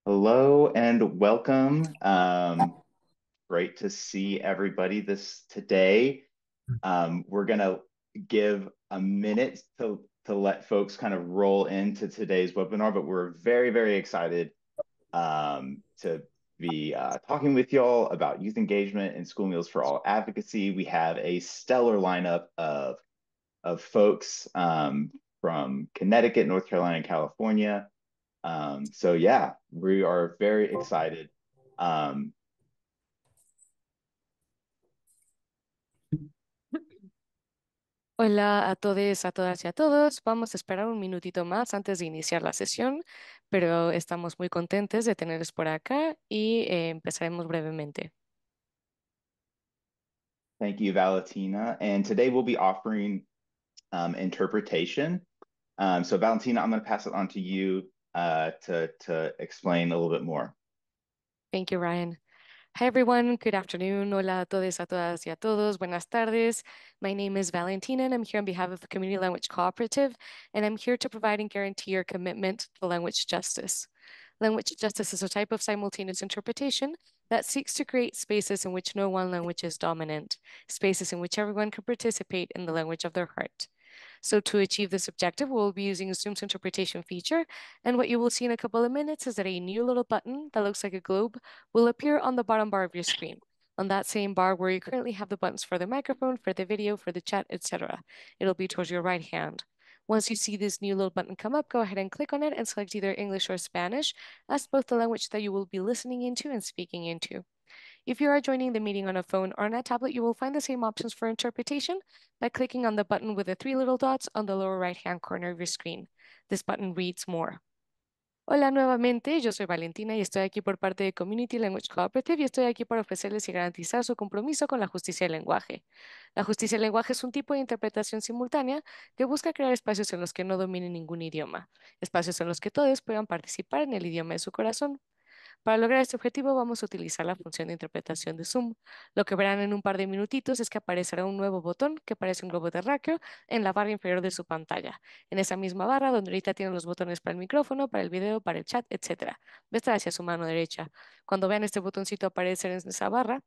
Hello and welcome. Great to see everybody this today. We're gonna give a minute to let folks kind of roll into today's webinar, but we're very, very excited to be talking with y'all about youth engagement and school meals for all advocacy. We have a stellar lineup of folks from Connecticut, North Carolina, and California. So yeah, we are very excited. Um, Hola a todos, a todas y a todos. Vamos a esperar un minutito más antes de iniciar la sesión, pero estamos muy contentos de tenerlos por acá y empezaremos brevemente. Thank you, Valentina. And today we'll be offering interpretation. So Valentina, I'm going to pass it on to you to explain a little bit more. Thank you, Ryan. Hi, everyone. Good afternoon. Hola a todos, a todas y a todos. Buenas tardes. My name is Valentina, and I'm here on behalf of the Community Language Cooperative, and I'm here to provide and guarantee your commitment to language justice. Language justice is a type of simultaneous interpretation that seeks to create spaces in which no one language is dominant, spaces in which everyone can participate in the language of their heart. So to achieve this objective, we'll be using Zoom's interpretation feature. And what you will see in a couple of minutes is that a new little button that looks like a globe will appear on the bottom bar of your screen. On that same bar where you currently have the buttons for the microphone, for the video, for the chat, etc. It'll be towards your right hand. Once you see this new little button come up, go ahead and click on it and select either English or Spanish as both the language that you will be listening into and speaking into. If you are joining the meeting on a phone or on a tablet, you will find the same options for interpretation by clicking on the button with the three little dots on the lower right-hand corner of your screen. This button reads More. Hola nuevamente, yo soy Valentina y estoy aquí por parte de Community Language Cooperative y estoy aquí para ofrecerles y garantizar su compromiso con la justicia del lenguaje. La justicia del lenguaje es un tipo de interpretación simultánea que busca crear espacios en los que no dominen ningún idioma, espacios en los que todos puedan participar en el idioma de su corazón. Para lograr este objetivo vamos a utilizar la función de interpretación de Zoom. Lo que verán en un par de minutitos es que aparecerá un nuevo botón que parece un globo terráqueo en la barra inferior de su pantalla. En esa misma barra donde ahorita tienen los botones para el micrófono, para el video, para el chat, etcétera. Va a estar hacia su mano derecha. Cuando vean este botoncito aparecer en esa barra,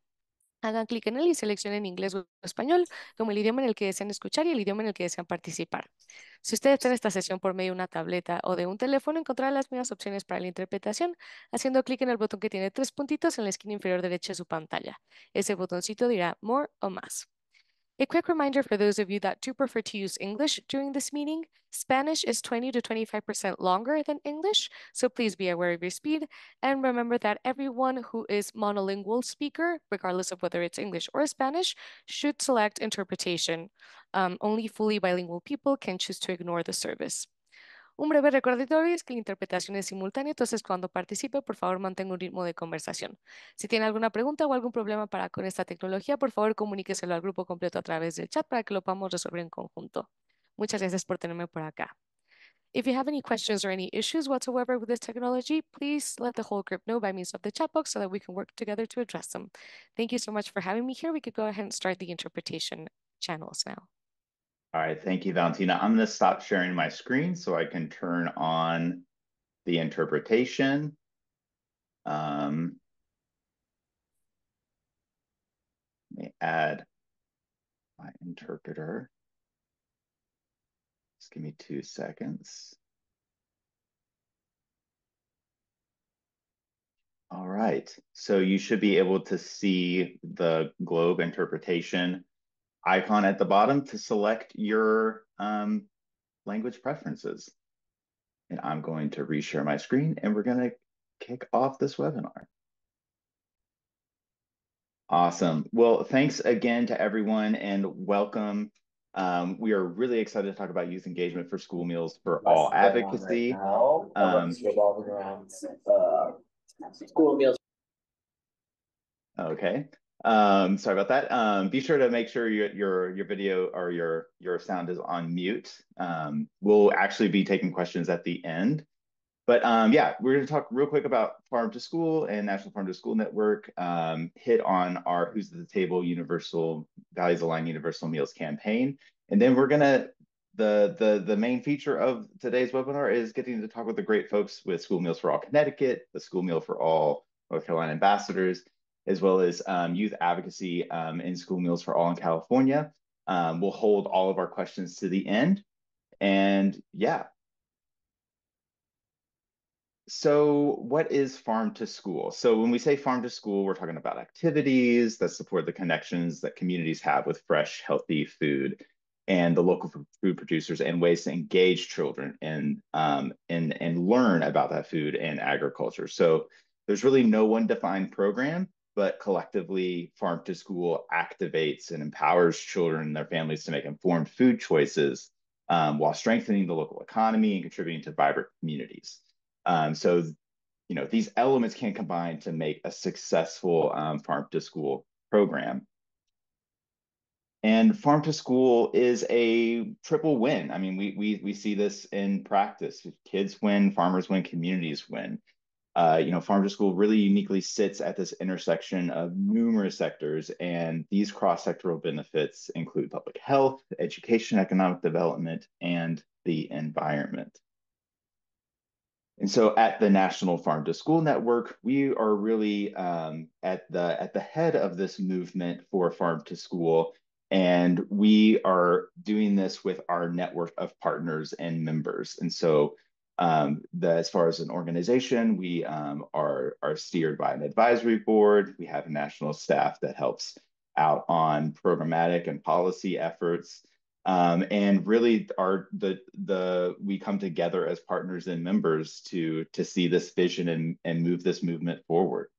hagan clic en él y seleccionen inglés o español como el idioma en el que desean escuchar y el idioma en el que desean participar. Si ustedes están en esta sesión por medio de una tableta o de un teléfono, encontrarán las mismas opciones para la interpretación haciendo clic en el botón que tiene tres puntitos en la esquina inferior derecha de su pantalla. Ese botoncito dirá More o Más. A quick reminder for those of you that do prefer to use English during this meeting, Spanish is 20 to 25% longer than English, so please be aware of your speed. And remember that everyone who is monolingual speaker, regardless of whether it's English or Spanish, should select interpretation. Only fully bilingual people can choose to ignore the service. Un breve recordatorio es que la interpretación es simultánea, entonces cuando participe, por favor, mantenga un ritmo de conversación. Si tiene alguna pregunta o algún problema con esta tecnología, por favor, comuníqueselo al grupo completo a través del chat para que lo podamos resolver en conjunto. Muchas gracias por tenerme por acá. If you have any questions or any issues whatsoever with this technology, please let the whole group know by means of the chat box so that we can work together to address them. Thank you so much for having me here. We could go ahead and start the interpretation channels now. All right, thank you, Valentina. I'm going to stop sharing my screen so I can turn on the interpretation. Let me add my interpreter. Just give me 2 seconds. All right, so you should be able to see the globe interpretation icon at the bottom to select your language preferences. And I'm going to reshare my screen and we're going to kick off this webinar. Awesome. Well, thanks again to everyone and welcome. We are really excited to talk about youth engagement for school meals for all advocacy. Right now, it's revolving around school meals. Okay. Sorry about that. Be sure to make sure your video or your sound is on mute. We'll actually be taking questions at the end. But yeah, we're going to talk real quick about Farm to School and National Farm to School Network, hit on our Who's at the Table Universal Values Aligned Universal Meals campaign. And then we're going to the main feature of today's webinar is getting to talk with the great folks with School Meals for All Connecticut, the School Meal for All North Carolina ambassadors, as well as youth advocacy in School Meals for All in California. We'll hold all of our questions to the end. And yeah. So what is farm to school? So when we say farm to school, we're talking about activities that support the connections that communities have with fresh, healthy food and the local food producers, and ways to engage children and learn about that food and agriculture. So there's really no one defined program, but collectively farm to school activates and empowers children and their families to make informed food choices while strengthening the local economy and contributing to vibrant communities. So, these elements can combine to make a successful farm to school program. And farm to school is a triple win. I mean, we see this in practice. Kids win, farmers win, communities win. Farm to school really uniquely sits at this intersection of numerous sectors, and these cross-sectoral benefits include public health, education, economic development, and the environment. And so at the National Farm to School Network, we are really at the head of this movement for farm to school. And we are doing this with our network of partners and members. And so as far as an organization, we are steered by an advisory board. We have a national staff that helps out on programmatic and policy efforts. And really we come together as partners and members to see this vision and move this movement forward.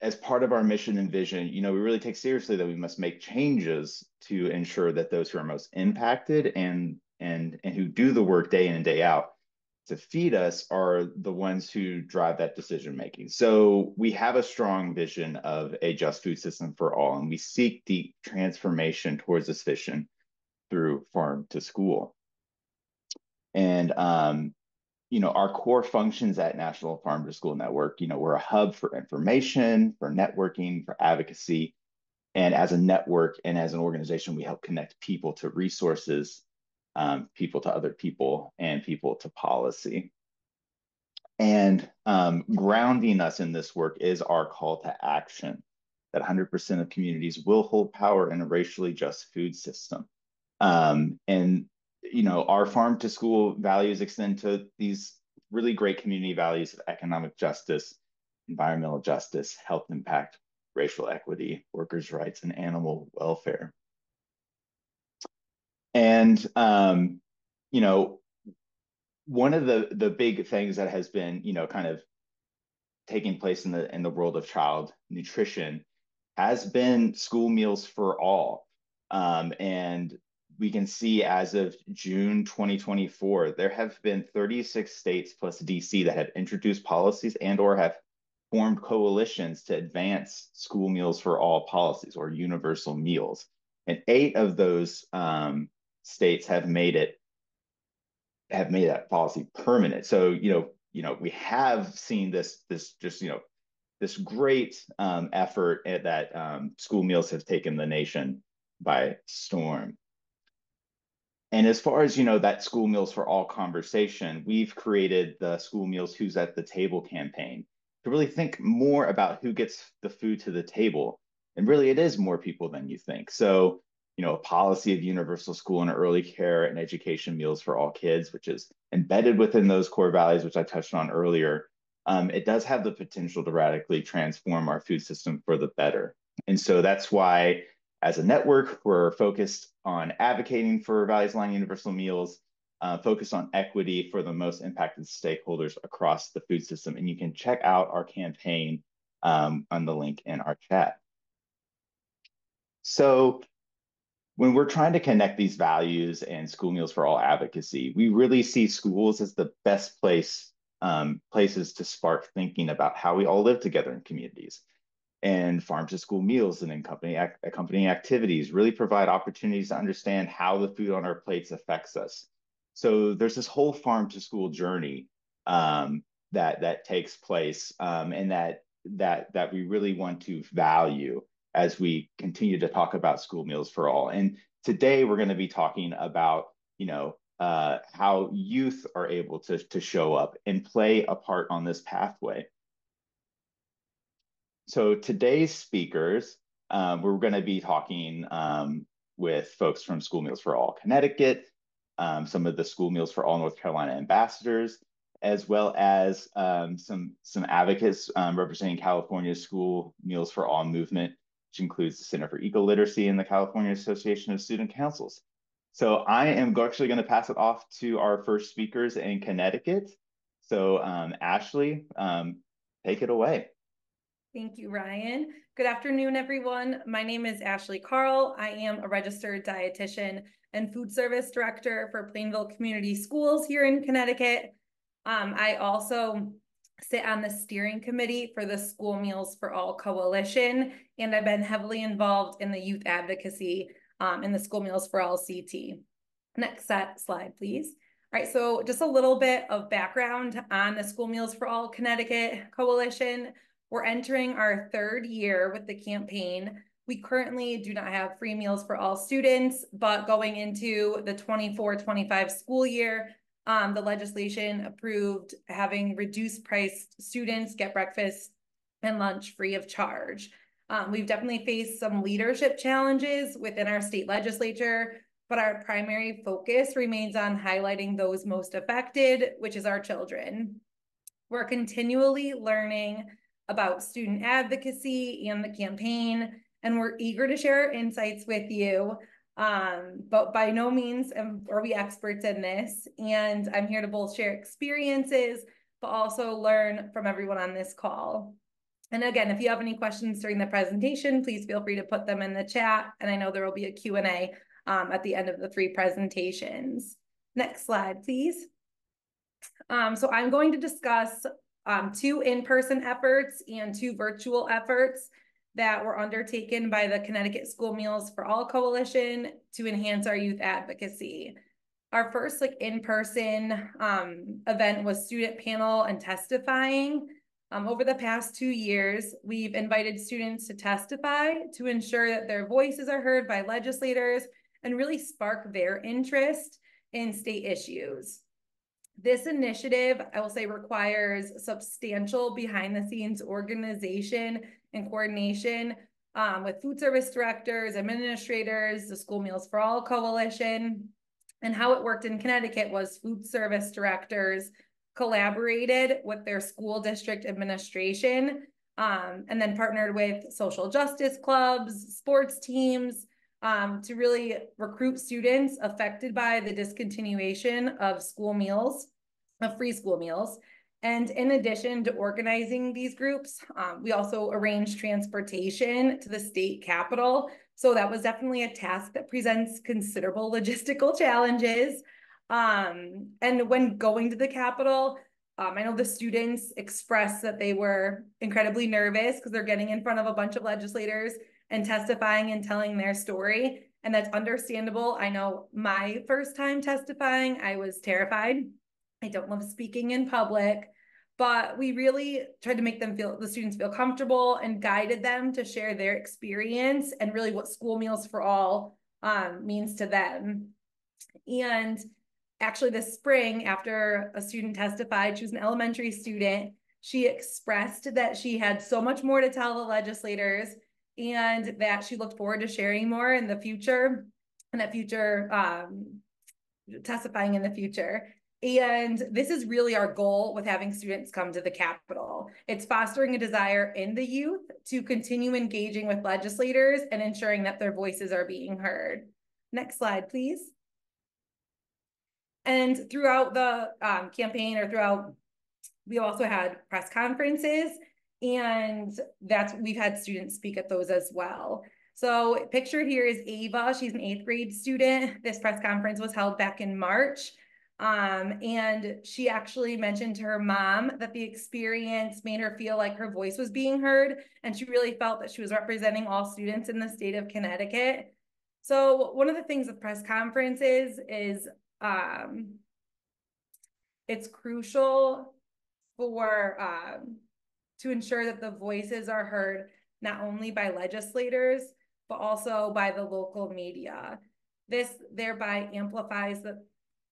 As part of our mission and vision, we really take seriously that we must make changes to ensure that those who are most impacted and who do the work day in and day out to feed us are the ones who drive that decision making. So we have a strong vision of a just food system for all, and we seek deep transformation towards this vision through farm to school. And our core functions at National Farm to School Network, we're a hub for information, for networking, for advocacy. And as a network and as an organization, we help connect people to resources, people to other people, and people to policy. And grounding us in this work is our call to action, that 100% of communities will hold power in a racially just food system. Our farm to school values extend to these really great community values of economic justice, environmental justice, health impact, racial equity, workers' rights, and animal welfare. And, one of the big things that has been, kind of taking place in the world of child nutrition has been school meals for all. And we can see as of June 2024, there have been 36 states plus DC that have introduced policies and or have formed coalitions to advance school meals for all policies or universal meals. And 8 of those states have made that policy permanent. So, we have seen this great effort that school meals have taken the nation by storm. And as far as, that school meals for all conversation, we've created the School Meals Who's at the Table campaign to really think more about who gets the food to the table. And really, it is more people than you think. So, a policy of universal school and early care and education meals for all kids, which is embedded within those core values, which I touched on earlier, it does have the potential to radically transform our food system for the better. And so that's why, as a network, we're focused on advocating for values-aligned universal meals, focused on equity for the most impacted stakeholders across the food system. And you can check out our campaign on the link in our chat. So when we're trying to connect these values and school meals for all advocacy, we really see schools as the best places to spark thinking about how we all live together in communities. And farm to school meals and accompanying activities really provide opportunities to understand how the food on our plates affects us. So there's this whole farm to school journey that takes place, and that we really want to value as we continue to talk about school meals for all. And today we're going to be talking about, how youth are able to show up and play a part on this pathway. So today's speakers, we're going to be talking with folks from School Meals for All Connecticut, some of the School Meals for All North Carolina ambassadors, as well as some advocates representing California's School Meals for All movement, which includes the Center for Eco-Literacy and the California Association of Student Councils. So I am actually going to pass it off to our first speakers in Connecticut. So Ashley, take it away. Thank you, Ryan. Good afternoon, everyone. My name is Ashley Carl. I am a registered dietitian and food service director for Plainville Community Schools here in Connecticut. I also sit on the steering committee for the School Meals for All Coalition, and I've been heavily involved in the youth advocacy in the School Meals for All CT. Next slide, please. All right, so just a little bit of background on the School Meals for All Connecticut Coalition. We're entering our third year with the campaign. We currently do not have free meals for all students, but going into the 24-25 school year, the legislation approved having reduced priced students get breakfast and lunch free of charge. We've definitely faced some leadership challenges within our state legislature, but our primary focus remains on highlighting those most affected, which is our children. We're continually learning about student advocacy and the campaign, and we're eager to share insights with you. But by no means are we experts in this, and I'm here to both share experiences, but also learn from everyone on this call. And again, if you have any questions during the presentation, please feel free to put them in the chat, and I know there will be a Q&A at the end of the three presentations. Next slide, please. So I'm going to discuss two in-person efforts and two virtual efforts that were undertaken by the Connecticut School Meals for All Coalition to enhance our youth advocacy. Our first in-person event was student panel and testifying. Over the past 2 years, we've invited students to testify to ensure that their voices are heard by legislators and really spark their interest in state issues. This initiative, I will say, requires substantial behind-the-scenes organization and coordination with food service directors, administrators, the School Meals for All Coalition. And how it worked in Connecticut was food service directors collaborated with their school district administration and then partnered with social justice clubs, sports teams, to really recruit students affected by the discontinuation of school meals, of free school meals. And in addition to organizing these groups, we also arranged transportation to the state capitol. So that was definitely a task that presents considerable logistical challenges. And when going to the capitol, I know the students expressed that they were incredibly nervous because they're getting in front of a bunch of legislators and testifying and telling their story. And that's understandable. I know my first time testifying, I was terrified. I don't love speaking in public, but we really tried to make the students feel comfortable and guided them to share their experience and really what School Meals for All means to them. And actually this spring, after a student testified, she was an elementary student, she expressed that she had so much more to tell the legislators and that she looked forward to sharing more in the future, and that testifying in the future. And this is really our goal with having students come to the Capitol. It's fostering a desire in the youth to continue engaging with legislators and ensuring that their voices are being heard. Next slide, please. And throughout the campaign, we also had press conferences, and we've had students speak at those as well. So pictured here is Ava. She's an 8th grade student. This press conference was held back in March. And she actually mentioned to her mom that the experience made her feel like her voice was being heard, and she really felt that she was representing all students in the state of Connecticut. So one of the things with press conferences is it's crucial for to ensure that the voices are heard not only by legislators, but also by the local media. This thereby amplifies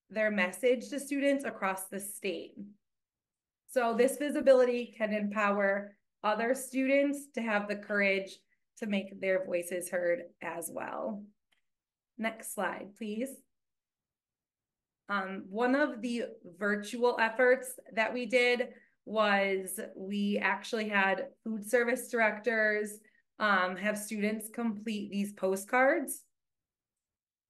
their message to students across the state. So this visibility can empower other students to have the courage to make their voices heard as well. Next slide, please. One of the virtual efforts that we did was we actually had food service directors have students complete these postcards.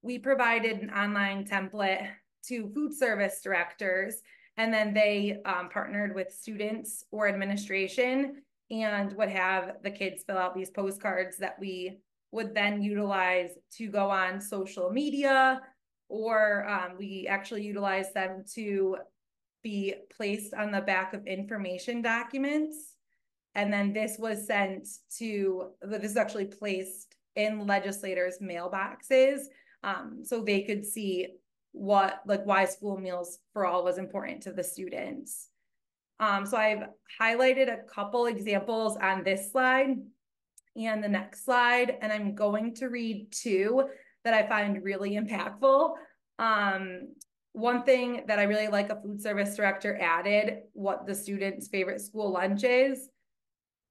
We provided an online template to food service directors, and then they partnered with students or administration and would have the kids fill out these postcards that we would then utilize to go on social media, or we actually utilize them to be placed on the back of information documents. And then this was sent to, this is actually placed in legislators' mailboxes, so they could see why school meals for all was important to the students. So I've highlighted a couple examples on this slide and the next slide, and I'm going to read two that I find really impactful. One thing that I really like, a food service director added what the students' favorite school lunch is,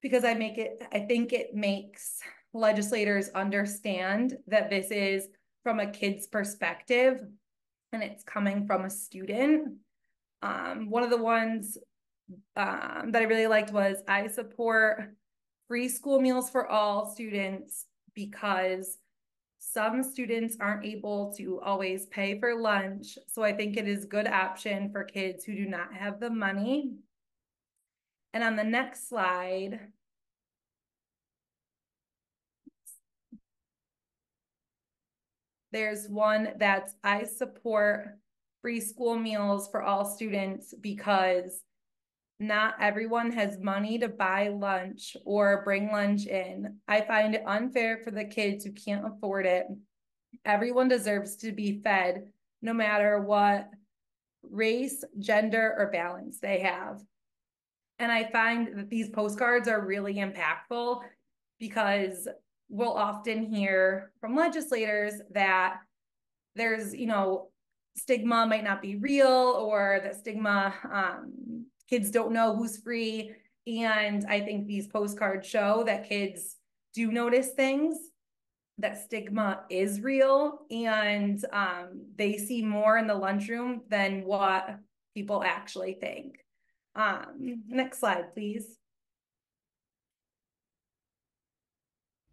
because I think it makes legislators understand that this is from a kid's perspective and it's coming from a student. One of the ones that I really liked was, I support free school meals for all students because some students aren't able to always pay for lunch. So I think it is a good option for kids who do not have the money. And on the next slide, there's one that's, I support free school meals for all students because not everyone has money to buy lunch or bring lunch in. I find it unfair for the kids who can't afford it. Everyone deserves to be fed, no matter what race, gender, or balance they have. And I find that these postcards are really impactful because we'll often hear from legislators that there's, stigma might not be real, or that stigma, kids don't know who's free. And I think these postcards show that kids do notice things, that stigma is real, and they see more in the lunchroom than what people actually think. Next slide, please.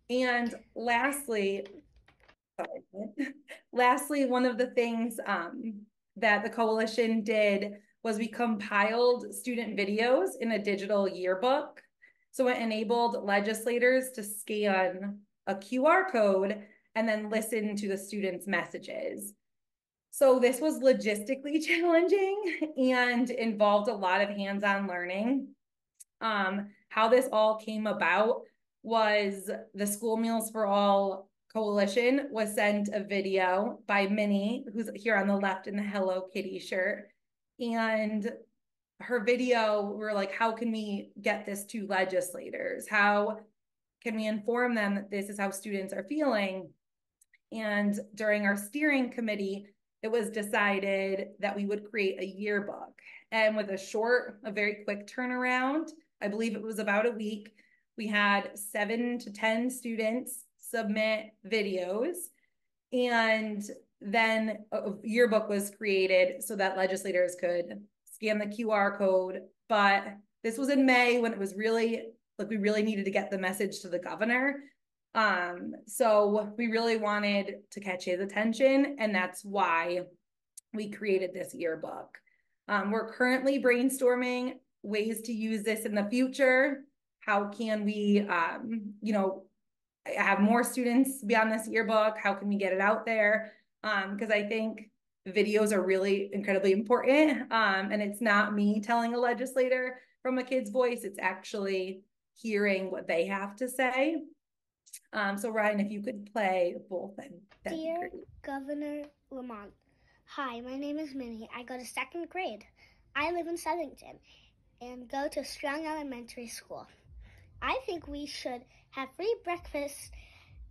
And lastly, one of the things that the coalition did was we compiled student videos in a digital yearbook. So it enabled legislators to scan a QR code and then listen to the students' messages. So this was logistically challenging and involved a lot of hands-on learning. How this all came about was the School Meals for All Coalition was sent a video by Minnie, who's here on the left in the Hello Kitty shirt. And her video, we're like, how can we get this to legislators? How can we inform them that this is how students are feeling? And during our steering committee, it was decided that we would create a yearbook. And with a very quick turnaround, I believe it was about a week, we had 7 to 10 students submit videos. And then a yearbook was created so that legislators could scan the QR code. But this was in May, when it was really, we really needed to get the message to the governor. So we really wanted to catch his attention, and that's why we created this yearbook. We're currently brainstorming ways to use this in the future. How can we, have more students be on this yearbook? How can we get it out there? Because I think videos are really incredibly important. And it's not me telling a legislator from a kid's voice, it's actually hearing what they have to say. So Ryan, if you could play both, that'd be great. Dear Governor Lamont, hi, my name is Minnie. I go to 2nd grade. I live in Southington and go to Strong Elementary School. I think we should have free breakfast.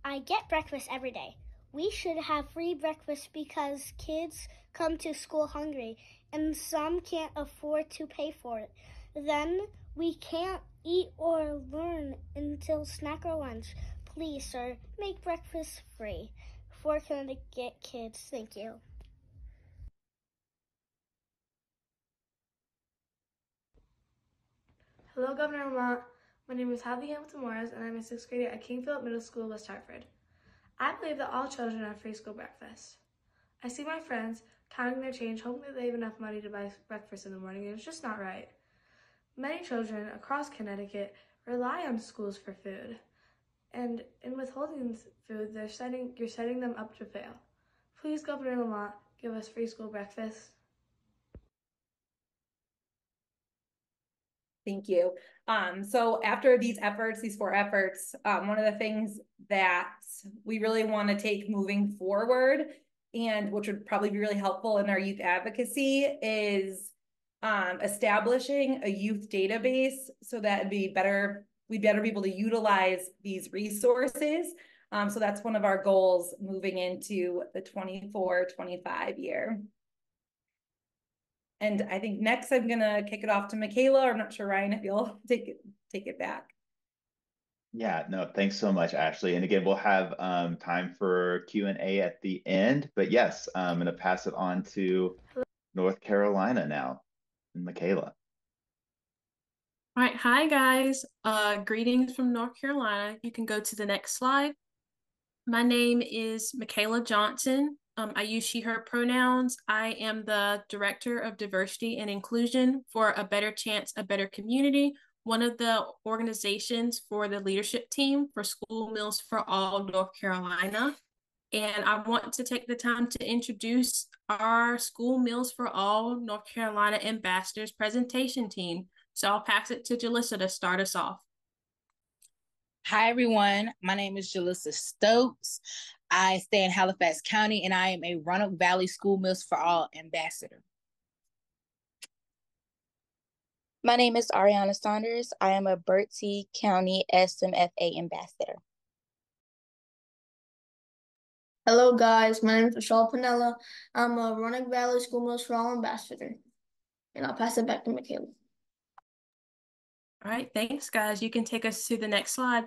I get breakfast every day. We should have free breakfast because kids come to school hungry and some can't afford to pay for it. Then we can't eat or learn until snack or lunch. Please, sir, make breakfast free for Connecticut kids. Thank you. Hello, Governor Lamont. My name is Javi Hamilton Morris, and I'm a sixth grader at King Philip Middle School, West Hartford. I believe that all children have free school breakfast. I see my friends counting their change, hoping that they have enough money to buy breakfast in the morning, and it's just not right. Many children across Connecticut rely on schools for food, and in withholding food, you're setting them up to fail. Please, Governor Lamont, give us free school breakfast. Thank you. So after these efforts, these 4 efforts, one of the things that we really want to take moving forward, and which would probably be really helpful in our youth advocacy, is establishing a youth database so that we'd better be able to utilize these resources. So that's one of our goals moving into the 24-25 year. And I think next I'm gonna kick it off to Michaela, or I'm not sure, Ryan, if you'll take it back. Yeah, no, thanks so much, Ashley. And again, we'll have time for Q&A at the end. But yes, I'm going to pass it on to North Carolina now, and Michaela. All right, hi guys. Greetings from North Carolina. You can go to the next slide. My name is Michaela Johnson. I use she, her pronouns. I am the Director of Diversity and Inclusion for A Better Chance, A Better Community, one of the organizations for the leadership team for School Meals for All North Carolina. And I want to take the time to introduce our School Meals for All North Carolina Ambassadors presentation team. So I'll pass it to Jalissa to start us off. Hi, everyone. My name is Jalissa Stokes. I stay in Halifax County, and I am a Roanoke Valley School Meals for All ambassador. My name is Ariana Saunders. I am a Bertie County SMFA ambassador. Hello, guys. My name is Michelle Pinella. I'm a Roanoke Valley School Meals for All ambassador. And I'll pass it back to Michaela. All right, thanks, guys. You can take us to the next slide.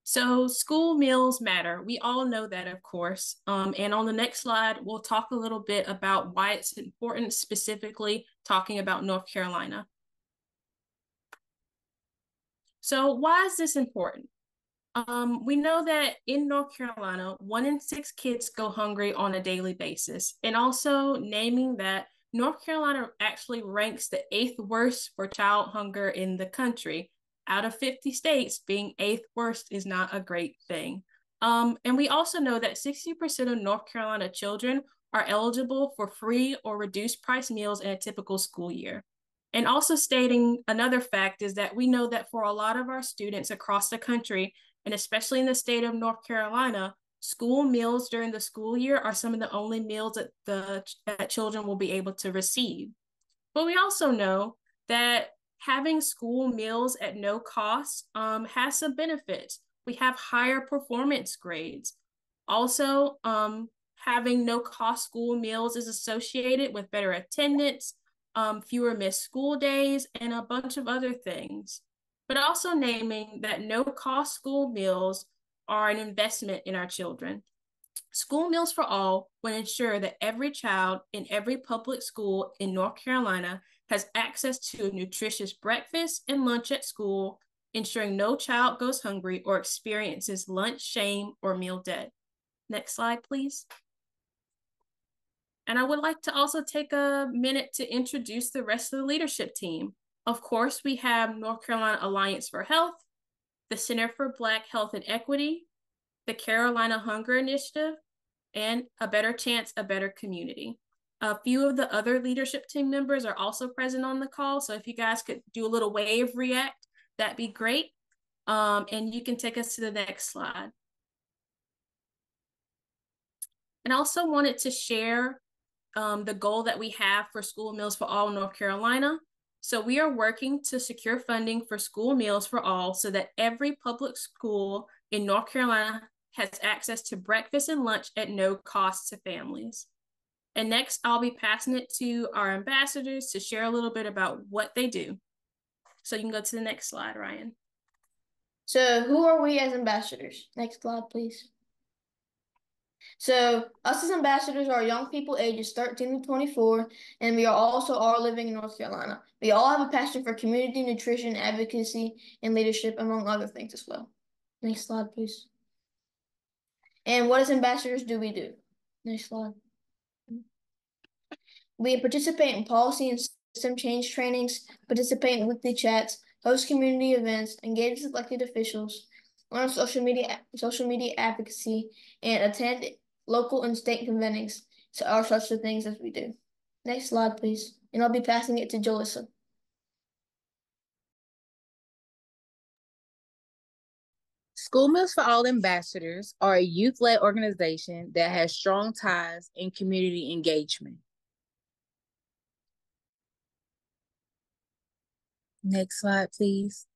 So school meals matter. We all know that, of course. And on the next slide, we'll talk a little bit about why it's important, specifically talking about North Carolina. So why is this important? We know that in North Carolina, 1 in 6 kids go hungry on a daily basis. And also naming that North Carolina actually ranks the 8th worst for child hunger in the country. Out of 50 states, being 8th worst is not a great thing. And we also know that 60% of North Carolina children are eligible for free or reduced price meals in a typical school year. And also stating another fact is that we know that for a lot of our students across the country, and especially in the state of North Carolina, school meals during the school year are some of the only meals that children will be able to receive. But we also know that having school meals at no cost has some benefits. We have higher performance grades. Also, having no cost school meals is associated with better attendance, fewer missed school days, and a bunch of other things. But also naming that no cost school meals are an investment in our children. School Meals for All will ensure that every child in every public school in North Carolina has access to a nutritious breakfast and lunch at school, ensuring no child goes hungry or experiences lunch shame or meal debt. Next slide, please. And I would like to also take a minute to introduce the rest of the leadership team. Of course, we have North Carolina Alliance for Health, the Center for Black Health and Equity, the Carolina Hunger Initiative, and A Better Chance, A Better Community. A few of the other leadership team members are also present on the call, so if you guys could do a little wave react, that'd be great. And you can take us to the next slide. And I also wanted to share the goal that we have for School Meals for All North Carolina. So we are working to secure funding for school meals for all so that every public school in North Carolina has access to breakfast and lunch at no cost to families. And next, I'll be passing it to our ambassadors to share a little bit about what they do. So you can go to the next slide, Ryan. So who are we as ambassadors? Next slide, please. So us as ambassadors are young people ages 13 to 24, and we are also all living in North Carolina. We all have a passion for community, nutrition, advocacy, and leadership, among other things as well. Next slide, please. And what as ambassadors do we do? Next slide. We participate in policy and system change trainings, participate in weekly chats, host community events, engage with elected officials, learn social media advocacy, and attend local and state convenings. So are such the things as we do. Next slide, please. And I'll be passing it to Jalissa. School Meals for All Ambassadors are a youth-led organization that has strong ties in community engagement. Next slide, please.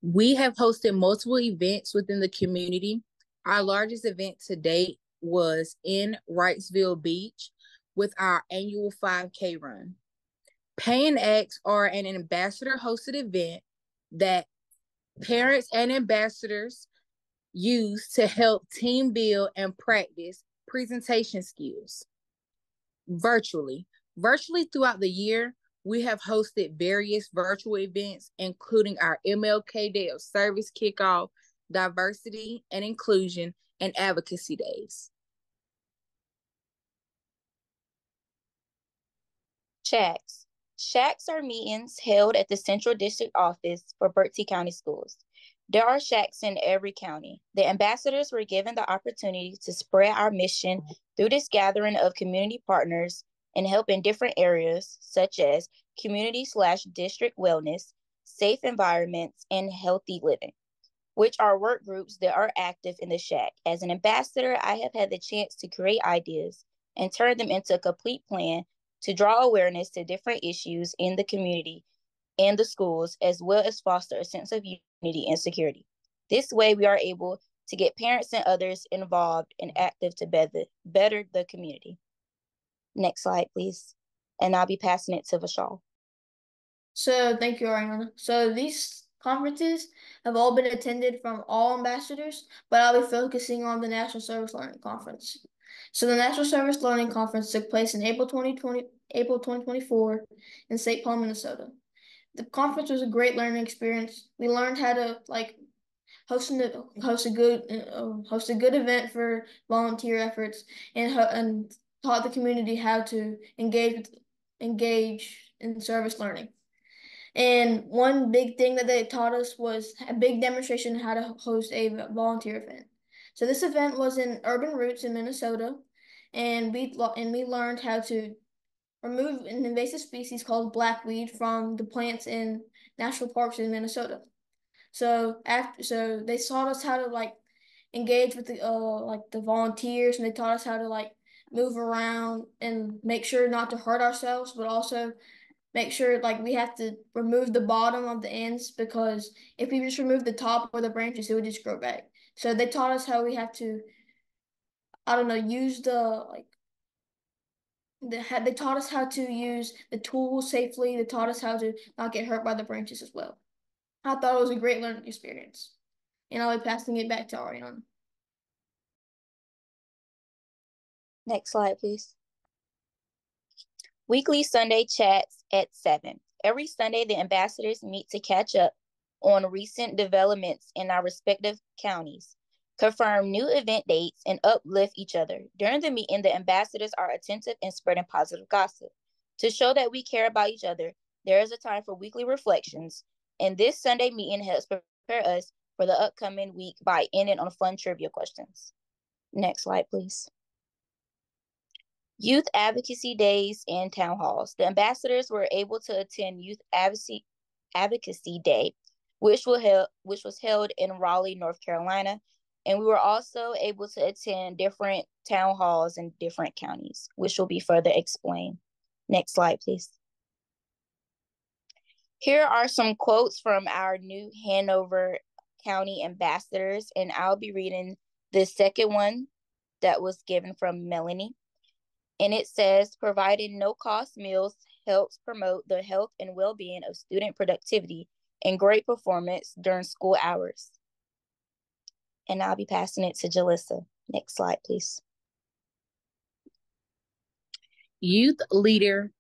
We have hosted multiple events within the community. Our largest event to date was in Wrightsville Beach with our annual 5K run. Pay and X are an ambassador-hosted event that parents and ambassadors use to help team build and practice presentation skills virtually. Virtually throughout the year, we have hosted various virtual events, including our MLK Day of Service Kickoff, Diversity and Inclusion, and Advocacy Days. Shacks. Shacks are meetings held at the Central District Office for Berkeley County Schools. There are shacks in every county. The ambassadors were given the opportunity to spread our mission through this gathering of community partners and help in different areas such as community/district wellness, safe environments, and healthy living, which are work groups that are active in the shack. As an ambassador, I have had the chance to create ideas and turn them into a complete plan to draw awareness to different issues in the community and the schools, as well as foster a sense of unity and security. This way, we are able to get parents and others involved and active to better the community. Next slide, please. And I'll be passing it to Vishal. So thank you, Ariana. So these conferences have all been attended from all ambassadors, but I'll be focusing on the National Service Learning Conference. So the National Service Learning Conference took place in April 2024 in St. Paul, Minnesota. The conference was a great learning experience. We learned how to host a good event for volunteer efforts and taught the community how to engage in service learning. And one big thing that they taught us was a big demonstration how to host a volunteer event. So this event was in Urban Roots in Minnesota, and we learned how to remove an invasive species called blackweed from the plants in national parks in Minnesota. So they taught us how to engage with the volunteers, and they taught us how to move around and make sure not to hurt ourselves, but also make sure we have to remove the bottom of the ends, because if we just remove the top or the branches, it would just grow back. So they taught us how we have to, I don't know, use they taught us how to use the tools safely. They taught us how to not get hurt by the branches as well. I thought it was a great learning experience. And I'll be passing it back to Ariana. Next slide, please. Weekly Sunday chats at 7. Every Sunday, the ambassadors meet to catch up on recent developments in our respective counties, confirm new event dates, and uplift each other. During the meeting, the ambassadors are attentive and spreading positive gossip. To show that we care about each other, there is a time for weekly reflections, and this Sunday meeting helps prepare us for the upcoming week by ending on fun trivia questions. Next slide, please. Youth Advocacy Days and Town Halls. The ambassadors were able to attend Youth Advocacy Day, which was held in Raleigh, North Carolina, and we were also able to attend different town halls in different counties, which will be further explained. Next slide, please. Here are some quotes from our new Hanover County ambassadors, and I'll be reading the second one that was given from Melanie. And it says, providing no-cost meals helps promote the health and well-being of student productivity and great performance during school hours. And I'll be passing it to Jalissa. Next slide, please. Youth Leader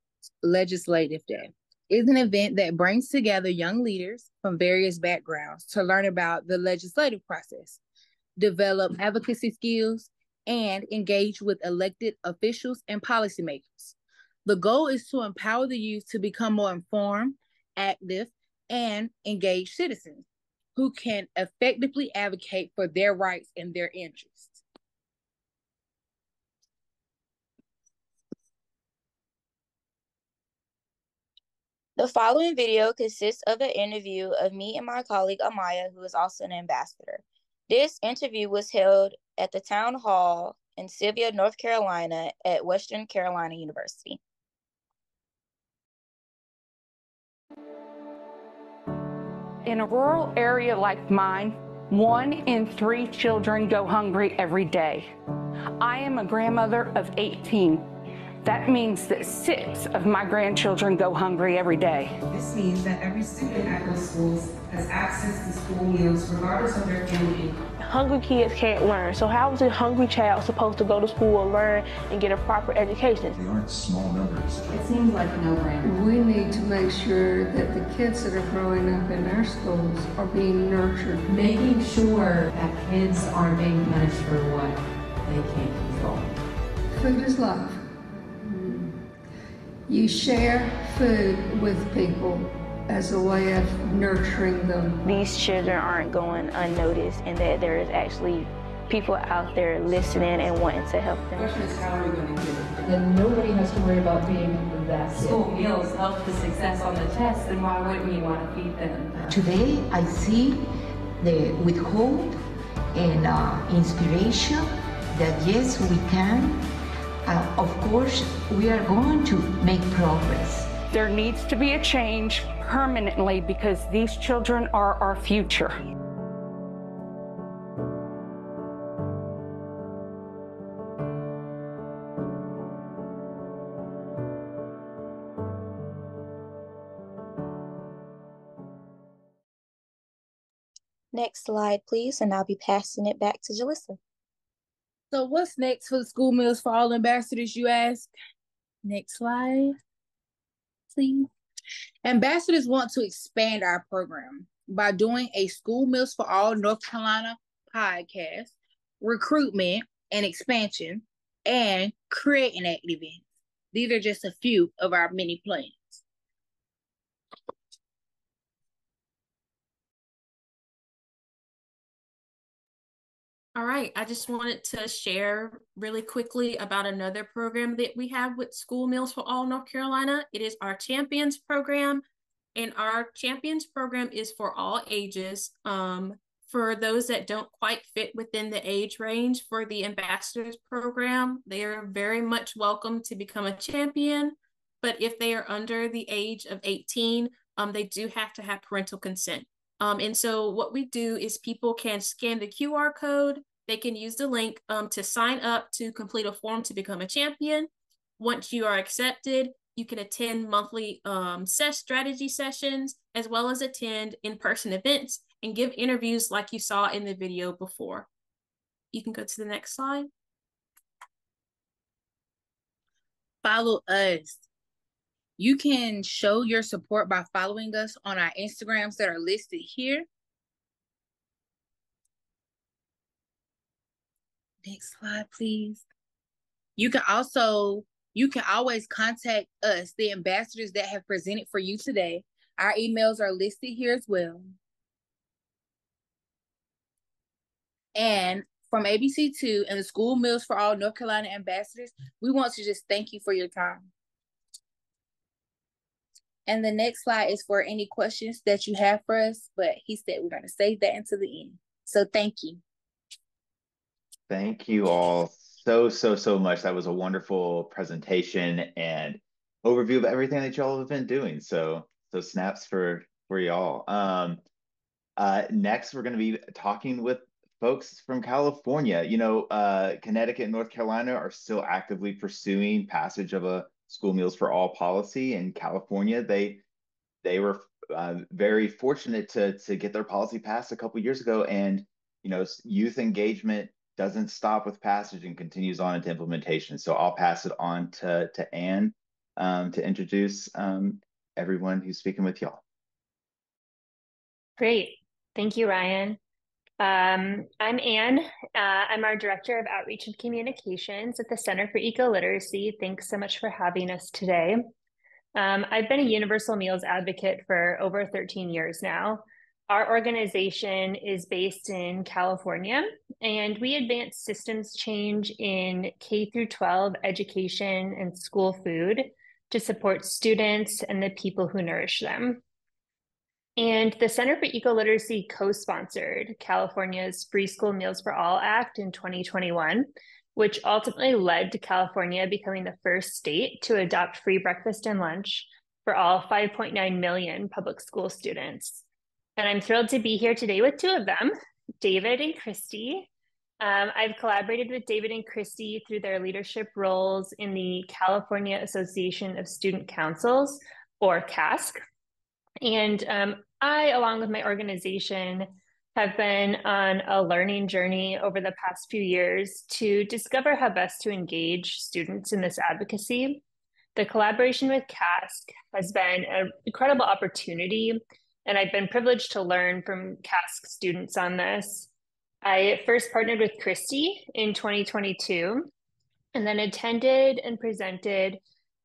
Legislative Day is an event that brings together young leaders from various backgrounds to learn about the legislative process, develop advocacy skills, and engage with elected officials and policymakers. The goal is to empower the youth to become more informed, active, and engaged citizens who can effectively advocate for their rights and their interests. The following video consists of an interview of me and my colleague Amaya, who is also an ambassador. This interview was held at the town hall in Sylvia, North Carolina at Western Carolina University. In a rural area like mine, 1 in 3 children go hungry every day. I am a grandmother of 18. That means that 6 of my grandchildren go hungry every day. This means that every student at those schools has access to school meals regardless of their family income. Hungry kids can't learn, so how is a hungry child supposed to go to school and learn and get a proper education? They aren't small numbers. It seems like a no-brainer. We need to make sure that the kids that are growing up in our schools are being nurtured. Making sure that kids aren't being punished for what they can't control. Food is life. You share food with people as a way of nurturing them. These children aren't going unnoticed, and that there is actually people out there listening and wanting to help them. The question is, how are we going to get it? Then nobody has to worry about being that School meals help the success on the test, then why wouldn't you want to feed them? Today I see with hope and inspiration that yes, we can. Of course, we are going to make progress. There needs to be a change permanently because these children are our future. Next slide, please, and I'll be passing it back to Jalissa. So what's next for the School Meals for All ambassadors, you ask? Next slide, please. Ambassadors want to expand our program by doing a School Meals for All North Carolina podcast, recruitment and expansion, and creating active events. These are just a few of our many plans. All right, I just wanted to share really quickly about another program that we have with School Meals for All North Carolina. It is our Champions program, and our Champions program is for all ages. For those that don't quite fit within the age range for the Ambassadors program, they are very much welcome to become a champion. But if they are under the age of 18, they do have to have parental consent. And so what we do is people can scan the QR code. They can use the link to sign up to complete a form to become a champion. Once you are accepted, you can attend monthly strategy sessions, as well as attend in-person events and give interviews like you saw in the video before. You can go to the next slide. Follow us. You can show your support by following us on our Instagrams that are listed here. Next slide, please. You can always contact us, the ambassadors that have presented for you today. Our emails are listed here as well. And from ABC2 and the School Meals for All North Carolina ambassadors, we want to just thank you for your time. And the next slide is for any questions that you have for us, but he said we're going to save that until the end. So thank you. Thank you all so much. That was a wonderful presentation and overview of everything that y'all have been doing. So So snaps for y'all. Next, we're going to be talking with folks from California. Connecticut and North Carolina are still actively pursuing passage of a school meals for all policy. In California, they were very fortunate to get their policy passed a couple years ago, and youth engagement doesn't stop with passage and continues on into implementation. So I'll pass it on to Anne to introduce everyone who's speaking with y'all. Great. Thank you, Ryan. I'm Anne. I'm our Director of Outreach and Communications at the Center for Eco-Literacy. Thanks so much for having us today. I've been a Universal Meals advocate for over 13 years now. Our organization is based in California, and we advance systems change in K through 12 education and school food to support students and the people who nourish them. And the Center for Eco-Literacy co-sponsored California's Free School Meals for All Act in 2021, which ultimately led to California becoming the first state to adopt free breakfast and lunch for all 5.9 million public school students. And I'm thrilled to be here today with two of them, David and Christy. I've collaborated with David and Christy through their leadership roles in the California Association of Student Councils, or CASC. And I, along with my organization, have been on a learning journey over the past few years to discover how best to engage students in this advocacy. The collaboration with CASC has been an incredible opportunity, and I've been privileged to learn from CASC students on this. I first partnered with Christy in 2022, and then attended and presented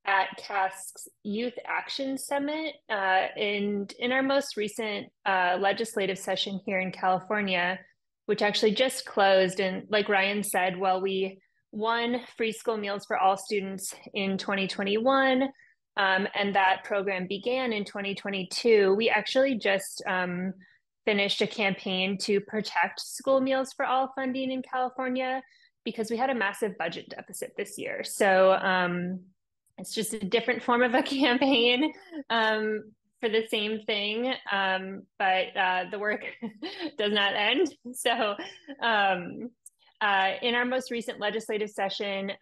at CASC's Youth Action Summit. And in our most recent legislative session here in California, which actually just closed. And like Ryan said, while we won free school meals for all students in 2021, and that program began in 2022, we actually just finished a campaign to protect school meals for all funding in California because we had a massive budget deficit this year. So it's just a different form of a campaign for the same thing, but the work does not end. So in our most recent legislative session,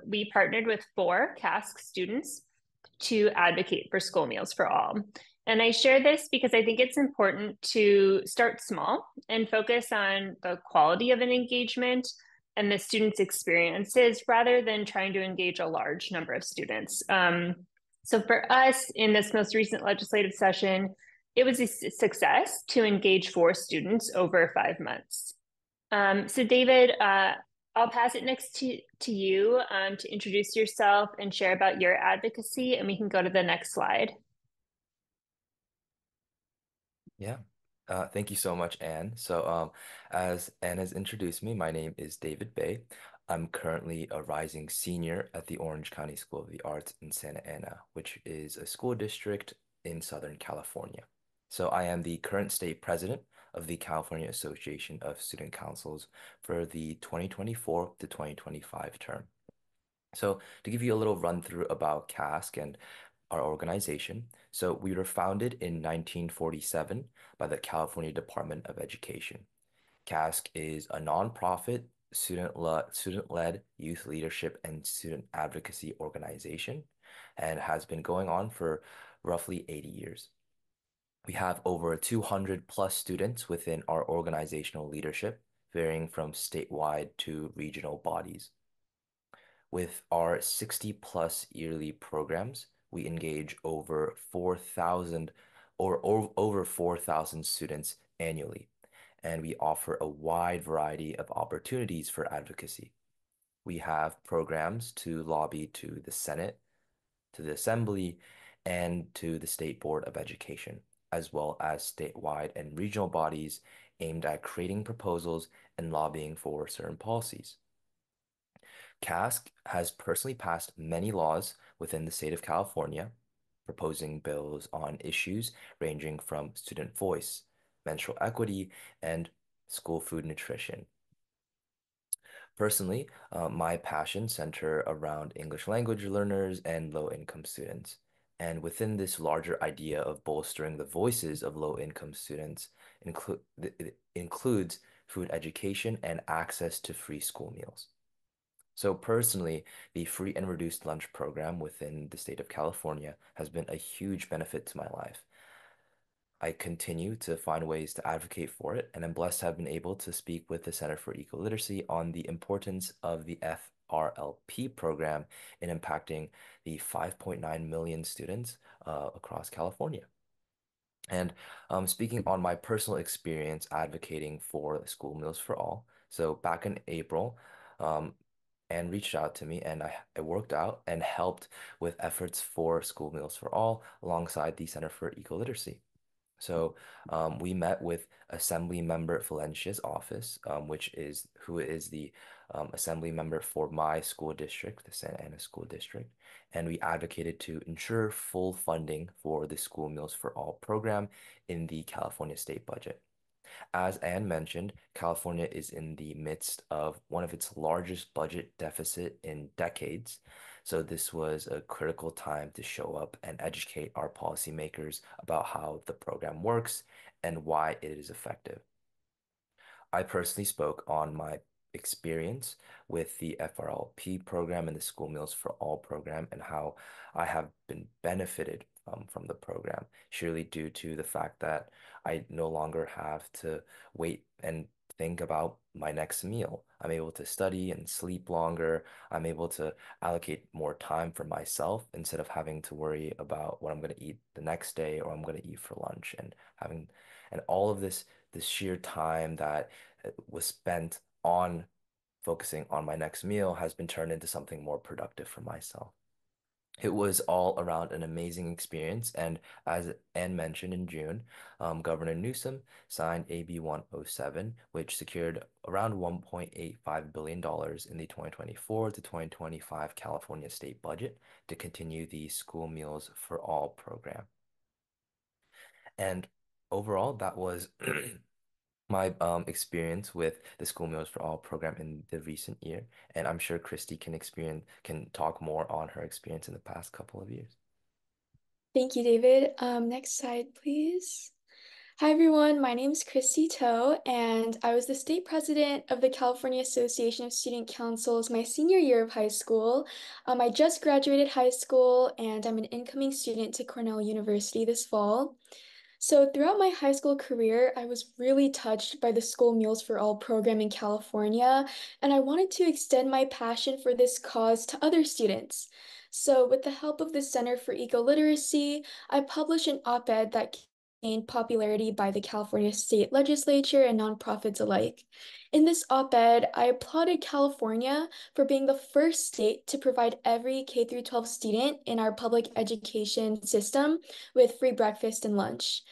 we partnered with 4 CASC students to advocate for school meals for all. And I share this because I think it's important to start small and focus on the quality of an engagement and the students' experiences rather than trying to engage a large number of students. So for us in this most recent legislative session, it was a success to engage 4 students over 5 months. So David, I'll pass it next to you to introduce yourself and share about your advocacy, and we can go to the next slide. Yeah. Thank you so much, Anne. So, as Anne has introduced me, my name is David Bay. I'm currently a rising senior at the Orange County School of the Arts in Santa Ana, which is a school district in Southern California. So, I am the current state president of the California Association of Student Councils for the 2024 to 2025 term. So, to give you a little run through about CASC and our organization. So we were founded in 1947 by the California Department of Education. CASC is a nonprofit, student-led youth leadership and student advocacy organization and has been going on for roughly 80 years. We have over 200 plus students within our organizational leadership, varying from statewide to regional bodies. With our 60 plus yearly programs, we engage over 4,000 or over 4,000 students annually, and we offer a wide variety of opportunities for advocacy. We have programs to lobby to the Senate, to the Assembly, and to the State Board of Education, as well as statewide and regional bodies aimed at creating proposals and lobbying for certain policies. CASC has personally passed many laws within the state of California, proposing bills on issues ranging from student voice, menstrual equity, and school food nutrition. Personally, my passions center around English language learners and low-income students. And within this larger idea of bolstering the voices of low-income students, it includes food education and access to free school meals. So personally, the free and reduced lunch program within the state of California has been a huge benefit to my life. I continue to find ways to advocate for it, and I'm blessed to have been able to speak with the Center for Eco-Literacy on the importance of the FRLP program in impacting the 5.9 million students across California. And speaking on my personal experience advocating for school meals for all, so back in April, Anne reached out to me and I worked out and helped with efforts for school meals for all alongside the Center for Eco-Literacy. So we met with Assembly Member Valencia's office, who is the Assembly Member for my school district, the Santa Ana School District, and we advocated to ensure full funding for the School Meals for All program in the California state budget. As Anne mentioned, California is in the midst of one of its largest budget deficit in decades. So this was a critical time to show up and educate our policymakers about how the program works and why it is effective. I personally spoke on my experience with the FRLP program and the School Meals for All program and how I have been benefited from the program, surely due to the fact that I no longer have to wait and think about my next meal. I'm able to study and sleep longer. I'm able to allocate more time for myself instead of having to worry about what I'm going to eat the next day or I'm going to eat for lunch and all of this sheer time that was spent on focusing on my next meal has been turned into something more productive for myself. It was all around an amazing experience, and as Ann mentioned in June, Governor Newsom signed AB 107, which secured around $1.85 billion in the 2024 to 2025 California state budget to continue the School Meals for All program. And overall, that was my experience with the School Meals for All program in the recent year, and I'm sure Christy can talk more on her experience in the past couple of years. Thank you, David. Next slide, please. Hi, everyone. My name is Christy Toe, and I was the state president of the California Association of Student Councils my senior year of high school. I just graduated high school, and I'm an incoming student to Cornell University this fall. So throughout my high school career, I was really touched by the School Meals for All program in California, and I wanted to extend my passion for this cause to other students. So with the help of the Center for Eco-Literacy, I published an op-ed that gained popularity by the California State Legislature and nonprofits alike. In this op-ed, I applauded California for being the first state to provide every K-12 student in our public education system with free breakfast and lunch.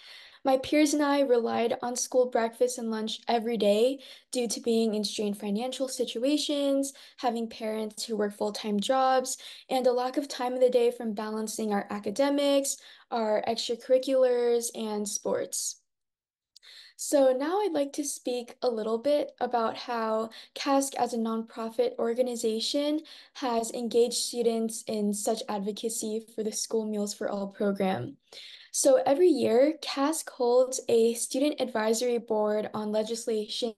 My peers and I relied on school breakfast and lunch every day due to being in strained financial situations, having parents who work full-time jobs, and a lack of time in the day from balancing our academics, our extracurriculars, and sports. So now I'd like to speak a little bit about how CASC as a nonprofit organization has engaged students in such advocacy for the School Meals for All program. So every year, CASC holds a Student Advisory Board on Legislation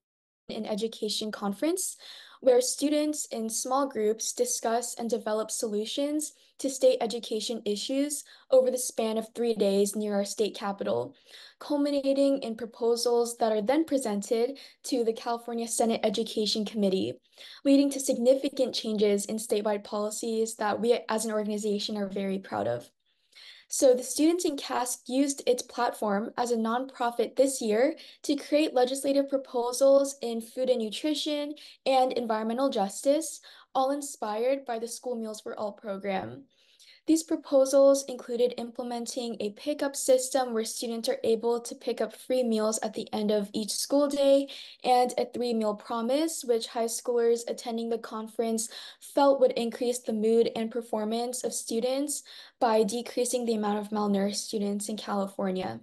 and Education conference, where students in small groups discuss and develop solutions to state education issues over the span of 3 days near our state capitol, culminating in proposals that are then presented to the California Senate Education Committee, leading to significant changes in statewide policies that we as an organization are very proud of. So the students in CASC used its platform as a nonprofit this year to create legislative proposals in food and nutrition and environmental justice, all inspired by the School Meals for All program. These proposals included implementing a pickup system where students are able to pick up free meals at the end of each school day, and a 3-meal promise, which high schoolers attending the conference felt would increase the mood and performance of students by decreasing the amount of malnourished students in California.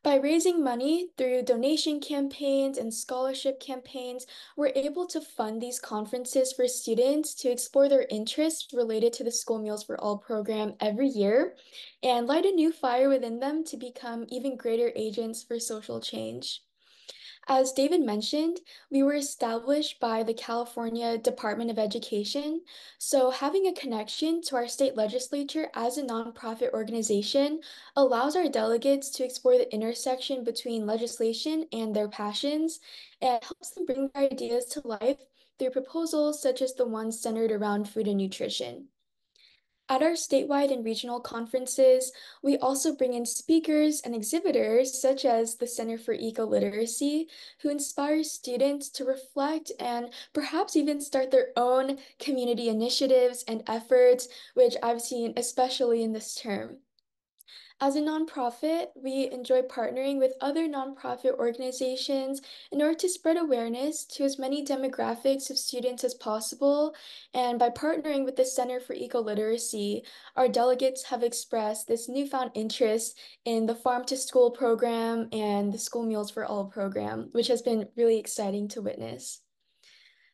By raising money through donation campaigns and scholarship campaigns, we're able to fund these conferences for students to explore their interests related to the School Meals for All program every year and light a new fire within them to become even greater agents for social change. As David mentioned, we were established by the California Department of Education, so having a connection to our state legislature as a nonprofit organization allows our delegates to explore the intersection between legislation and their passions and helps them bring their ideas to life through proposals such as the ones centered around food and nutrition. At our statewide and regional conferences, we also bring in speakers and exhibitors, such as the Center for Eco-Literacy, who inspire students to reflect and perhaps even start their own community initiatives and efforts, which I've seen especially in this term. As a nonprofit, we enjoy partnering with other nonprofit organizations in order to spread awareness to as many demographics of students as possible. And by partnering with the Center for Eco-Literacy, our delegates have expressed this newfound interest in the Farm to School program and the School Meals for All program, which has been really exciting to witness.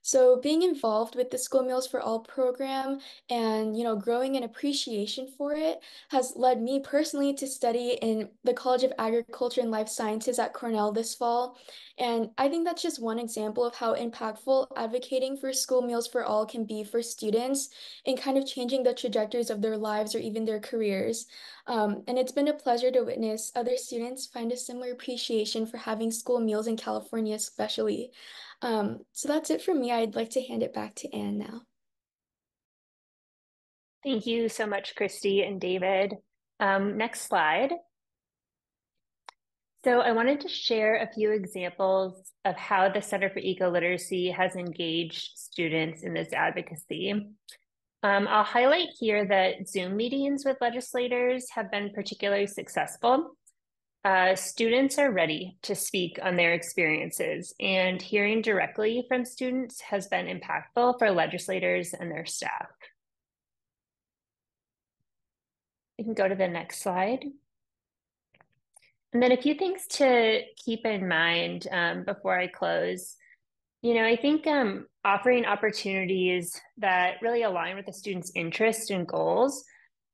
So being involved with the School Meals for All program and, growing an appreciation for it has led me personally to study in the College of Agriculture and Life Sciences at Cornell this fall. And I think that's just one example of how impactful advocating for School Meals for All can be for students in kind of changing the trajectories of their lives or even their careers. And it's been a pleasure to witness other students find a similar appreciation for having school meals in California, especially. So that's it for me. I'd like to hand it back to Anne now. Thank you so much, Christy and David. Next slide. So I wanted to share a few examples of how the Center for Eco-Literacy has engaged students in this advocacy. I'll highlight here that Zoom meetings with legislators have been particularly successful. Students are ready to speak on their experiences, and hearing directly from students has been impactful for legislators and their staff. We can go to the next slide. And then a few things to keep in mind before I close. I think offering opportunities that really align with the student's interests and goals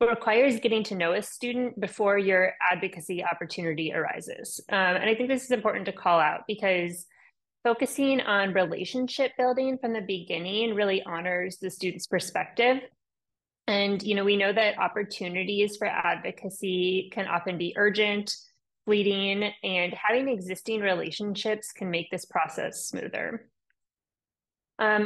requires getting to know a student before your advocacy opportunity arises. And I think this is important to call out because focusing on relationship building from the beginning really honors the student's perspective. And, we know that opportunities for advocacy can often be urgent, fleeting, and having existing relationships can make this process smoother.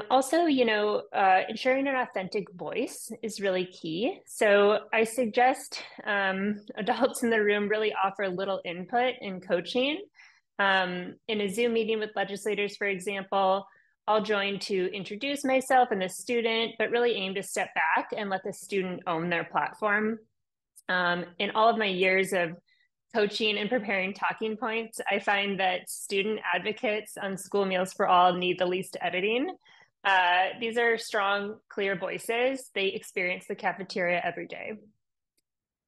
Also, ensuring an authentic voice is really key. So I suggest adults in the room really offer little input in coaching. In a Zoom meeting with legislators, for example, I'll join to introduce myself and the student, but really aim to step back and let the student own their platform. In all of my years of coaching and preparing talking points, I find that student advocates on School Meals for All need the least editing. These are strong, clear voices. They experience the cafeteria every day.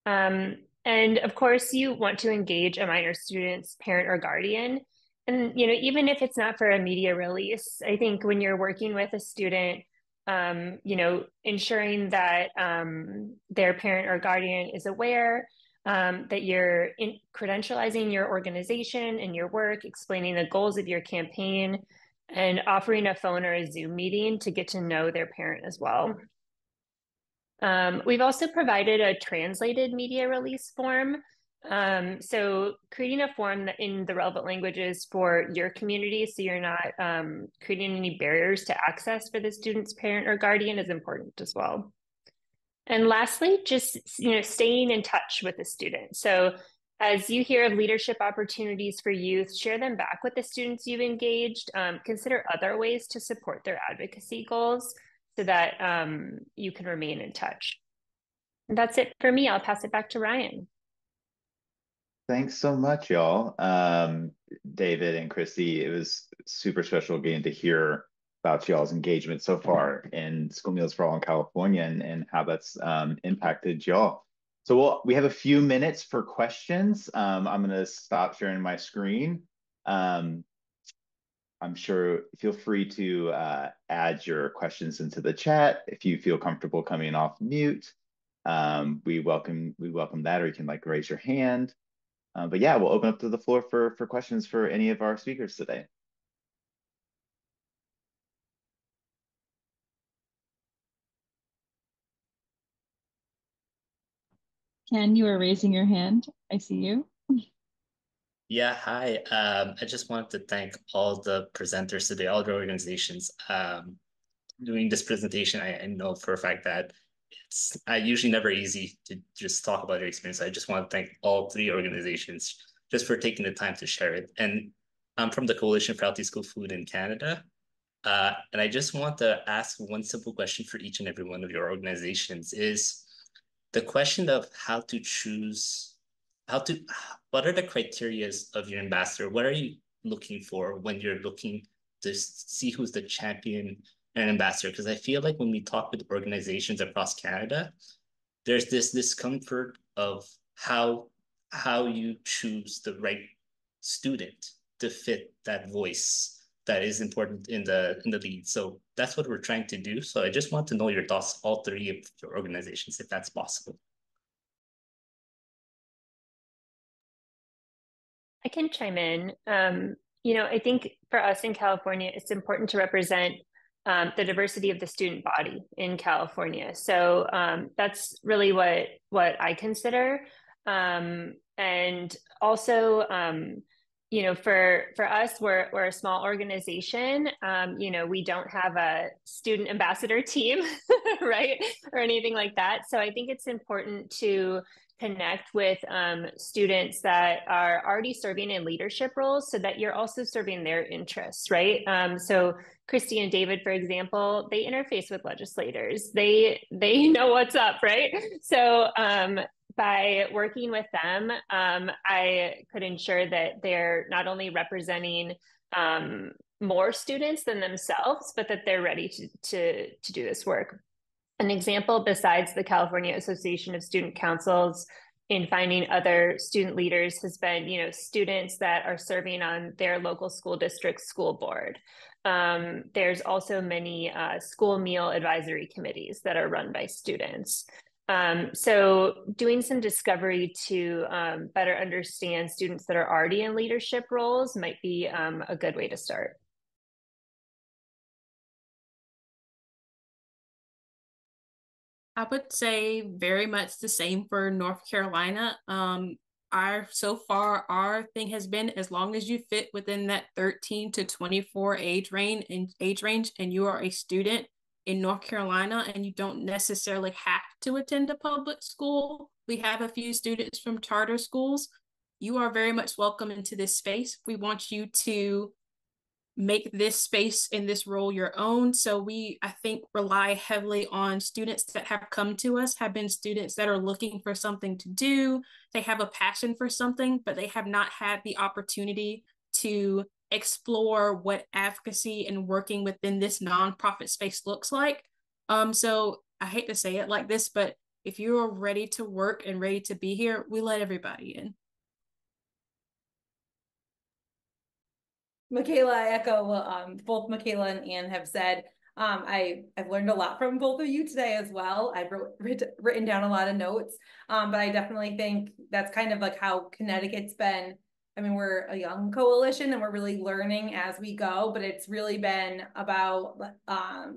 And of course, you want to engage a minor student's parent or guardian. And, even if it's not for a media release, I think when you're working with a student, ensuring that their parent or guardian is aware that you're credentializing your organization and your work, explaining the goals of your campaign, and offering a phone or a Zoom meeting to get to know their parent as well. We've also provided a translated media release form. So creating a form that in the relevant languages for your community, so you're not creating any barriers to access for the student's parent or guardian is important as well. And lastly, just staying in touch with the student. So as you hear of leadership opportunities for youth, share them back with the students you've engaged. Consider other ways to support their advocacy goals so that you can remain in touch. And that's it for me. I'll pass it back to Ryan. Thanks so much, y'all. David and Christy, it was super special getting to hear about y'all's engagement so far in School Meals for All in California and how that's impacted y'all. So we have a few minutes for questions. I'm going to stop sharing my screen. I'm sure, feel free to add your questions into the chat if you feel comfortable coming off mute. We welcome that, or you can like raise your hand. But yeah, we'll open up to the floor for questions for any of our speakers today. Ken, you are raising your hand. I see you. Yeah, hi. I just wanted to thank all the presenters today, all the organizations. Doing this presentation, I know for a fact that it's usually never easy to just talk about your experience. I just want to thank all three organizations just for taking the time to share it. And I'm from the Coalition for Healthy School Food in Canada. And I just want to ask one simple question for each and every one of your organizations is the question of how to choose, what are the criteria of your ambassador? What are you looking for when you're looking to see who's the champion and ambassador? Because I feel like when we talk with organizations across Canada, there's this discomfort of how you choose the right student to fit that voice that is important in the lead. So that's what we're trying to do. So I just want to know your thoughts, all three of your organizations, if that's possible. I can chime in. I think for us in California, it's important to represent the diversity of the student body in California. So that's really what I consider. And also, for us, we're a small organization. We don't have a student ambassador team, right, or anything like that. So I think it's important to connect with students that are already serving in leadership roles so that you're also serving their interests, right? So Christy and David, for example, they interface with legislators. They know what's up, right? So by working with them, I could ensure that they're not only representing more students than themselves, but that they're ready to do this work. An example besides the California Association of Student Councils in finding other student leaders has been, students that are serving on their local school district school board. There's also many school meal advisory committees that are run by students. So doing some discovery to better understand students that are already in leadership roles might be a good way to start. I would say very much the same for North Carolina. So far our thing has been as long as you fit within that 13 to 24 age range and you are a student in North Carolina and you don't necessarily have to attend a public school. We have a few students from charter schools. You are very much welcome into this space. We want you to make this space in this role your own. So we, I think, rely heavily on students that have come to us, have been students that are looking for something to do. They have a passion for something, but they have not had the opportunity to explore what advocacy and working within this nonprofit space looks like. So I hate to say it like this, but if you're ready to work and ready to be here, we let everybody in. Michaela, I echo what both Michaela and Anne have said. I've learned a lot from both of you today as well. I've written down a lot of notes, but I definitely think that's kind of like how Connecticut's been. I mean, we're a young coalition and we're really learning as we go, but it's really been about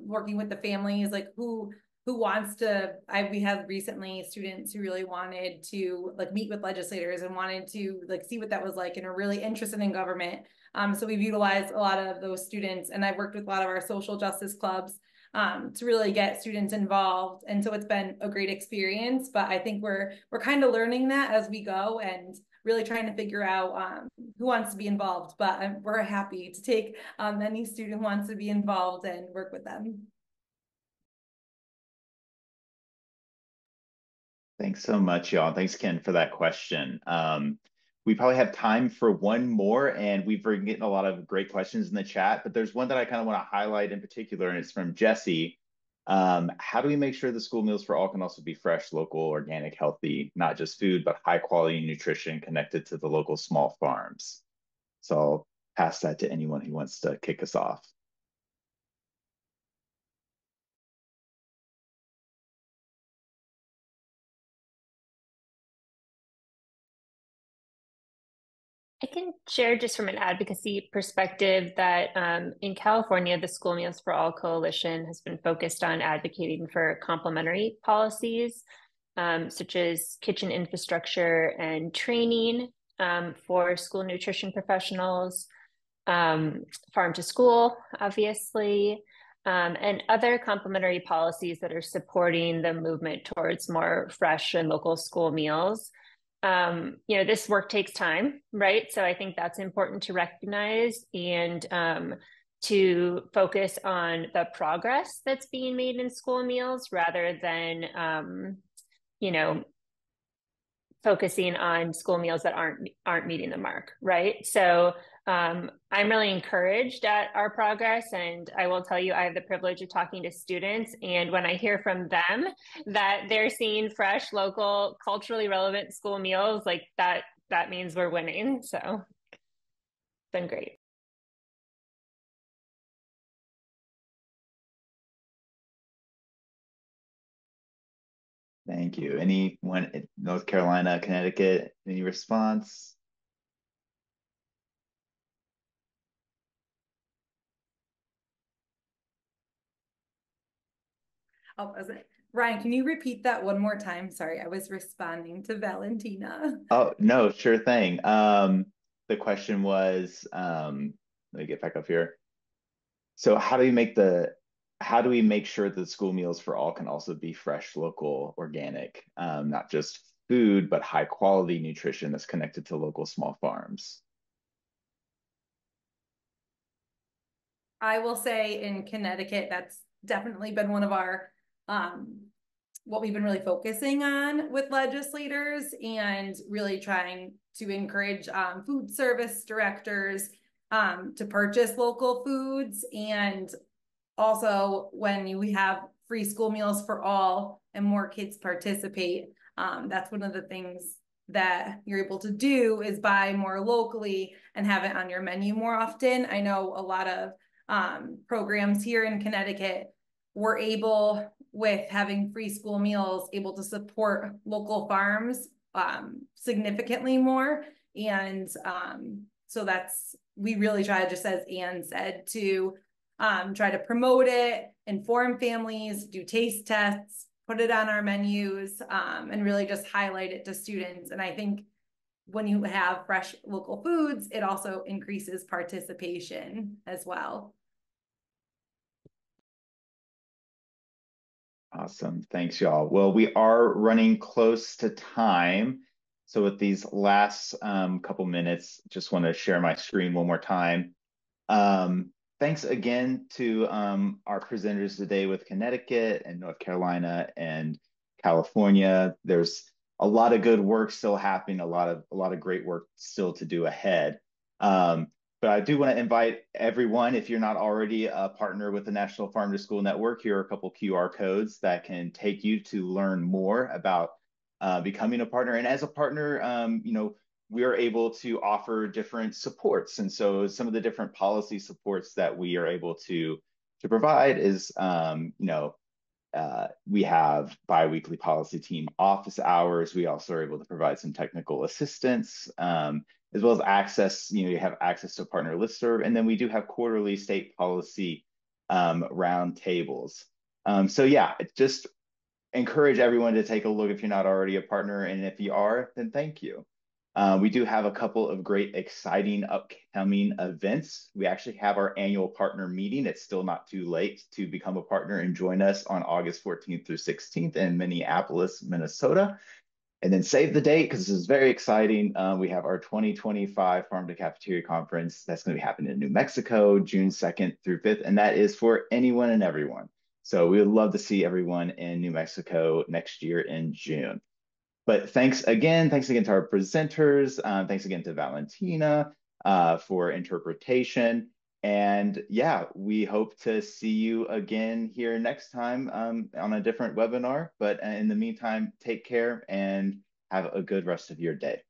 working with the families, like who wants to. We had recently students who really wanted to like meet with legislators and wanted to like see what that was like and are really interested in government. So we've utilized a lot of those students, and I've worked with a lot of our social justice clubs to really get students involved. And so it's been a great experience, but I think we're kind of learning that as we go and really trying to figure out who wants to be involved. But we're happy to take any student who wants to be involved and work with them. Thanks so much, y'all. Thanks, Ken, for that question. We probably have time for one more, and we've been getting a lot of great questions in the chat, but there's one that I kind of want to highlight in particular, and it's from Jesse. How do we make sure the school meals for all can also be fresh, local, organic, healthy, not just food, but high quality nutrition connected to the local small farms? So I'll pass that to anyone who wants to kick us off. I can share just from an advocacy perspective that in California, the School Meals for All Coalition has been focused on advocating for complementary policies, such as kitchen infrastructure and training for school nutrition professionals, farm to school, obviously, and other complementary policies that are supporting the movement towards more fresh and local school meals. This work takes time, right? So I think that's important to recognize and to focus on the progress that's being made in school meals rather than, focusing on school meals that aren't meeting the mark, right? So I'm really encouraged at our progress, and I will tell you, I have the privilege of talking to students, and when I hear from them that they're seeing fresh, local, culturally relevant school meals, like that means we're winning. So it's been great. Thank you. Anyone in North Carolina, Connecticut, any response? Oh, Ryan, can you repeat that one more time? Sorry, I was responding to Valentina. Oh, no, sure thing. The question was, let me get back up here. So how do we make sure that school meals for all can also be fresh, local, organic, not just food, but high quality nutrition that's connected to local small farms? I will say in Connecticut, that's definitely been one of our what we've been really focusing on with legislators and really trying to encourage food service directors to purchase local foods. And also when we have free school meals for all and more kids participate, that's one of the things that you're able to do is buy more locally and have it on your menu more often. I know a lot of programs here in Connecticut were able, with having free school meals, able to support local farms significantly more. And so we really try, just as Anne said, to try to promote it, inform families, do taste tests, put it on our menus, and really just highlight it to students. And I think when you have fresh local foods, it also increases participation as well. Awesome. Thanks, y'all. Well, we are running close to time. So with these last couple minutes, just want to share my screen one more time. Thanks again to our presenters today with Connecticut and North Carolina and California. There's a lot of good work still happening, a lot of great work still to do ahead. But I do want to invite everyone, if you're not already a partner with the National Farm to School Network, here are a couple QR codes that can take you to learn more about becoming a partner. And as a partner, we are able to offer different supports. And so some of the different policy supports that we are able to provide is, we have biweekly policy team office hours. We also are able to provide some technical assistance, as well as access. You have access to a partner listserv, and then we do have quarterly state policy round tables. So yeah, just encourage everyone to take a look if you're not already a partner, and if you are, then thank you. We do have a couple of great, exciting upcoming events. We actually have our annual partner meeting. It's still not too late to become a partner and join us on August 14th through 16th in Minneapolis, Minnesota. And then save the date because this is very exciting. We have our 2025 Farm to Cafeteria Conference that's going to be happening in New Mexico, June 2nd through 5th. And that is for anyone and everyone. So we would love to see everyone in New Mexico next year in June. But thanks again to our presenters. Thanks again to Valentina for interpretation. And yeah, we hope to see you again here next time on a different webinar. But in the meantime, take care and have a good rest of your day.